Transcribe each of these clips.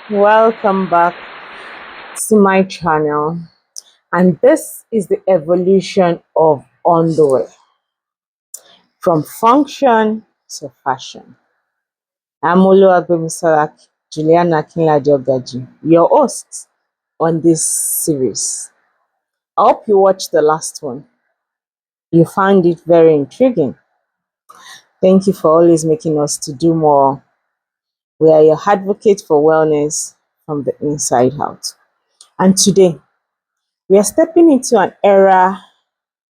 Welcome back to my channel, and this is the evolution of underwear from function to fashion. I'm Oluwagbemisola, Julihanna Akinlade-Ogaji, your host on this series. I hope you watched the last one. You found it very intriguing. Thank you for always making us to do more. We are your advocate for wellness from the inside out. And today, we are stepping into an era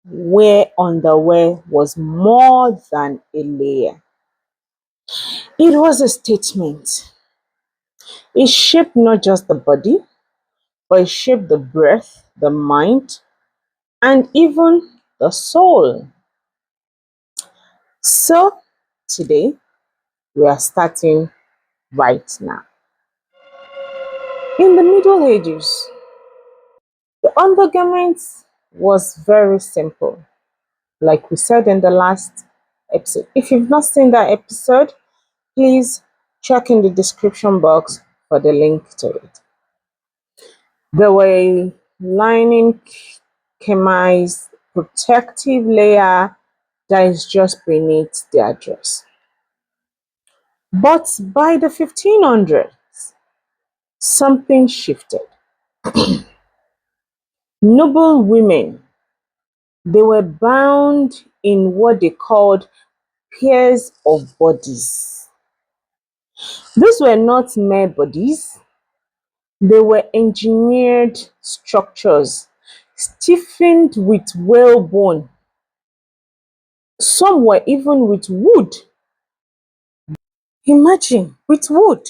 where underwear was more than a layer. It was a statement. It shaped not just the body, but it shaped the breath, the mind, and even the soul. So, today, we are starting right now. In the Middle Ages, the undergarment was very simple, like we said in the last episode. If you've not seen that episode, please check in the description box for the link to it. There were a lining chemise protective layer that is just beneath the dress. But by the 1500s, something shifted. Noble women, they were bound in what they called pairs of bodies. These were not mere bodies, they were engineered structures, stiffened with whalebone. Some were even with wood. Imagine, with wood,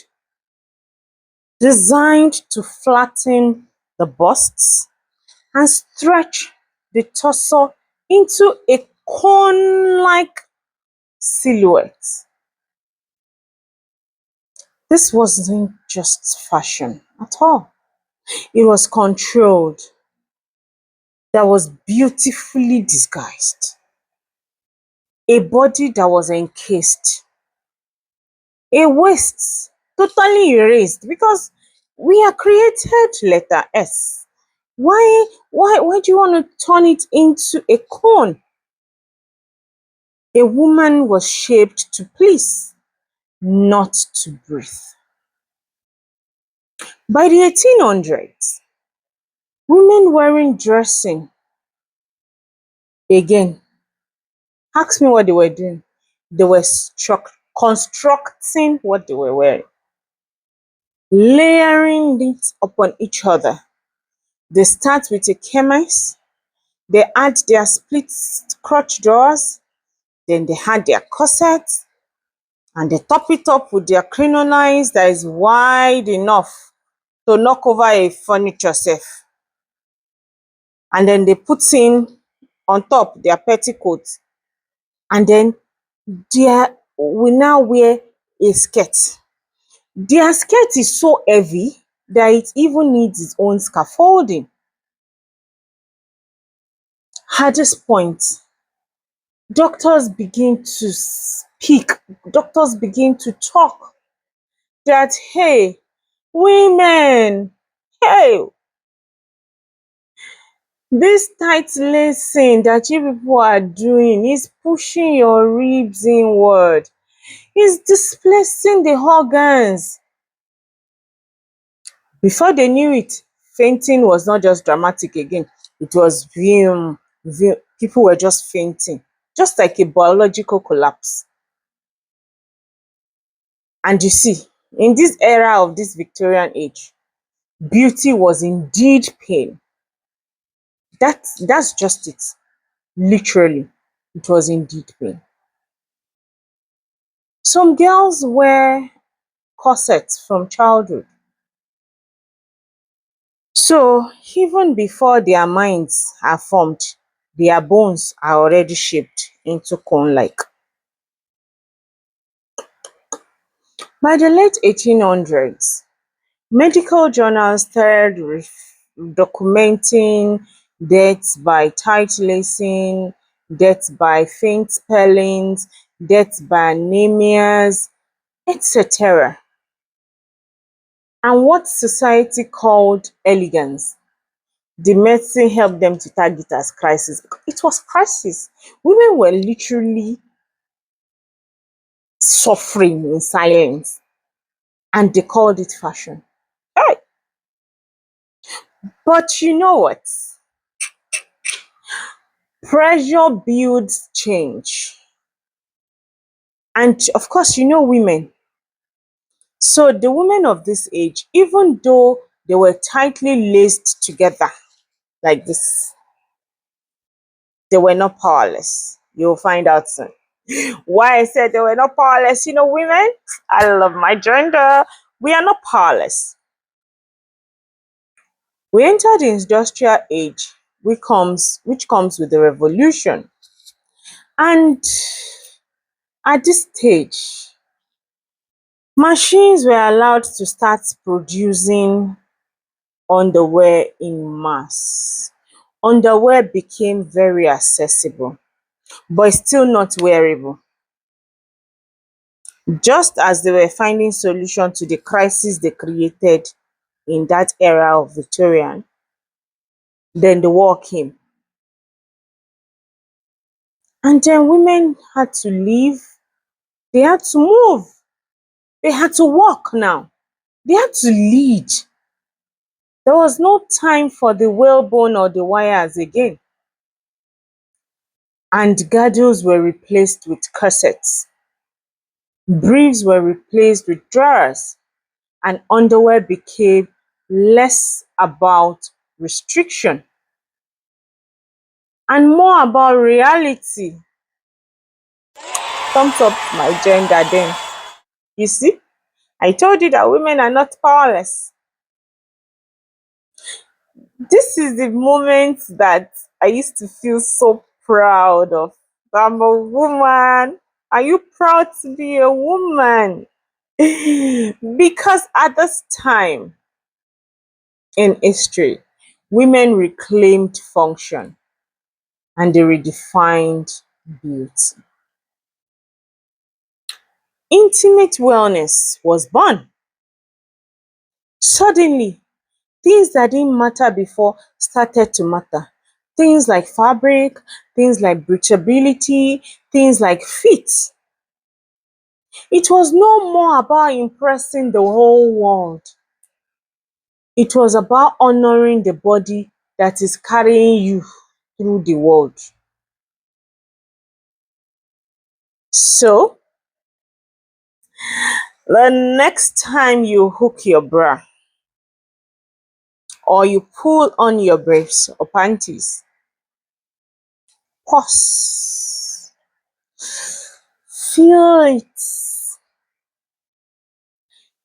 designed to flatten the busts and stretch the torso into a cone-like silhouette. This wasn't just fashion at all. It was controlled, that was beautifully disguised. A body that was encased, a waist totally erased because we are created letter S. Why do you want to turn it into a cone? A woman was shaped to please, not to breathe. By the 1800s, women wearing dressing, again, ask me what they were doing. They were constructing what they were wearing, layering it upon each other. They start with a chemise, they add their split crotch drawers, then they add their corsets, and they top it up with their crinolines that is wide enough to knock over a furniture safe. And then they put in on top their petticoat, and then we now wear a skirt. Their skirt is so heavy that it even needs its own scaffolding. At this point, doctors begin to speak, doctors begin to talk that, hey, women, hey, this tight lacing that you people are doing is pushing your ribs inward. It's displacing the organs. Before they knew it, fainting was not just dramatic again. It was vim, vim. People were just fainting, just like a biological collapse. And you see, in this era of this Victorian age, beauty was indeed pain. That's just it. Literally, it was indeed pain. Some girls wear corsets from childhood. So even before their minds are formed, their bones are already shaped into cone-like. By the late 1800s, medical journals started documenting deaths by tight lacing, deaths by faint spellings, deaths by anemias, etc. and what society called elegance. The medicine helped them to tag it as crisis. It was crisis. Women were literally suffering in silence, and they called it fashion. Hey, but you know what? Pressure builds change. And of course, you know women. So the women of this age, even though they were tightly laced together like this, they were not powerless. You'll find out soon. Why I said they were not powerless, you know, women, I love my gender. We are not powerless. We entered the industrial age, which comes with the revolution. And at this stage, machines were allowed to start producing underwear in mass. Underwear became very accessible, but still not wearable. Just as they were finding solution to the crisis they created in that era of Victorian, then the war came. And then women had to leave, they had to move, they had to walk now, they had to lead. There was no time for the whalebone or the wires again. And girdles were replaced with corsets, briefs were replaced with drawers, and underwear became less about restriction and more about reality. Thumbs up my gender then. You see, I told you that women are not powerless. This is the moment that I used to feel so proud of. I'm a woman. Are you proud to be a woman? Because at this time in history, women reclaimed function and they redefined beauty. Intimate wellness was born. Suddenly, things that didn't matter before started to matter. Things like fabric, things like breathability, things like fit. It was no more about impressing the whole world. It was about honoring the body that is carrying you through the world. So, the next time you hook your bra or you pull on your briefs or panties, pause, feel it,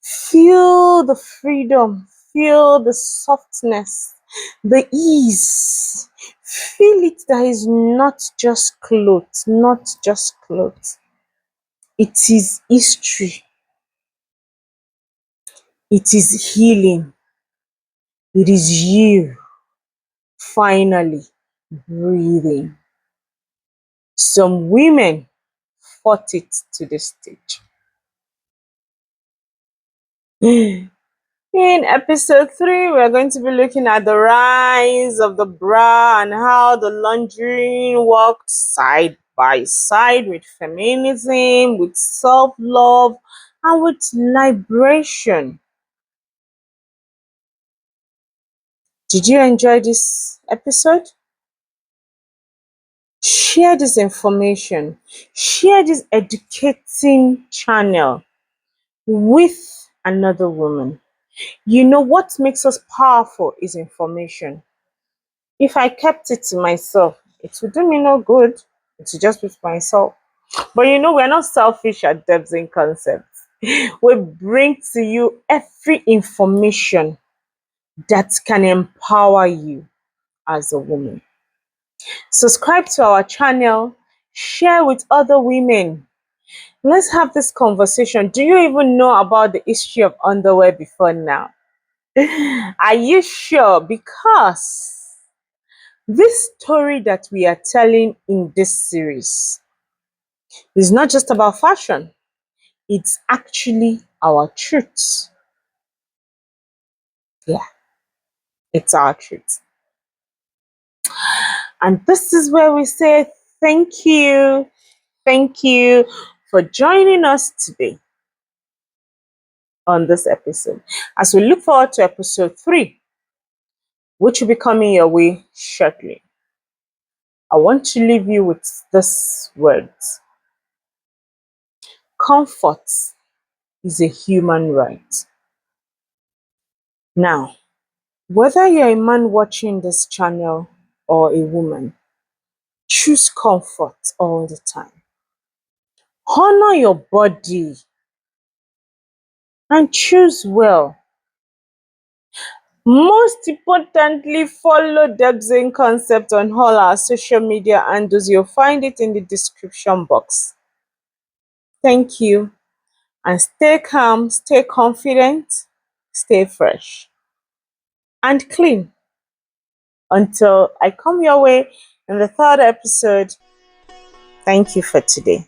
feel the freedom, feel the softness, the ease. Feel it that is not just clothes, not just clothes. It is history, it is healing, it is you finally breathing. Some women fought it to the stage. In episode 3, we're going to be looking at the rise of the bra and how the laundry worked side by side with feminism, with self love, and with liberation. Did you enjoy this episode? Share this information, share this educating channel with another woman. You know what makes us powerful is information. If I kept it to myself, it would do me no good. It's just with myself. But you know, we're not selfish at Debs in Concepts. We bring to you every information that can empower you as a woman. Subscribe to our channel, share with other women. Let's have this conversation. Do you even know about the history of underwear before now? Are you sure? Because this story that we are telling in this series is not just about fashion, it's actually our truth. Yeah, it's our truth. And this is where we say thank you. Thank you for joining us today on this episode. As we look forward to episode 3, which will be coming your way shortly, I want to leave you with these words: comfort is a human right. Now, whether you're a man watching this channel or a woman, choose comfort all the time. Honor your body and choose well. Most importantly, follow Debzin concept on all our social media handles. You'll find it in the description box. Thank you, and stay calm, stay confident, stay fresh and clean. Until I come your way in the third episode, thank you for today.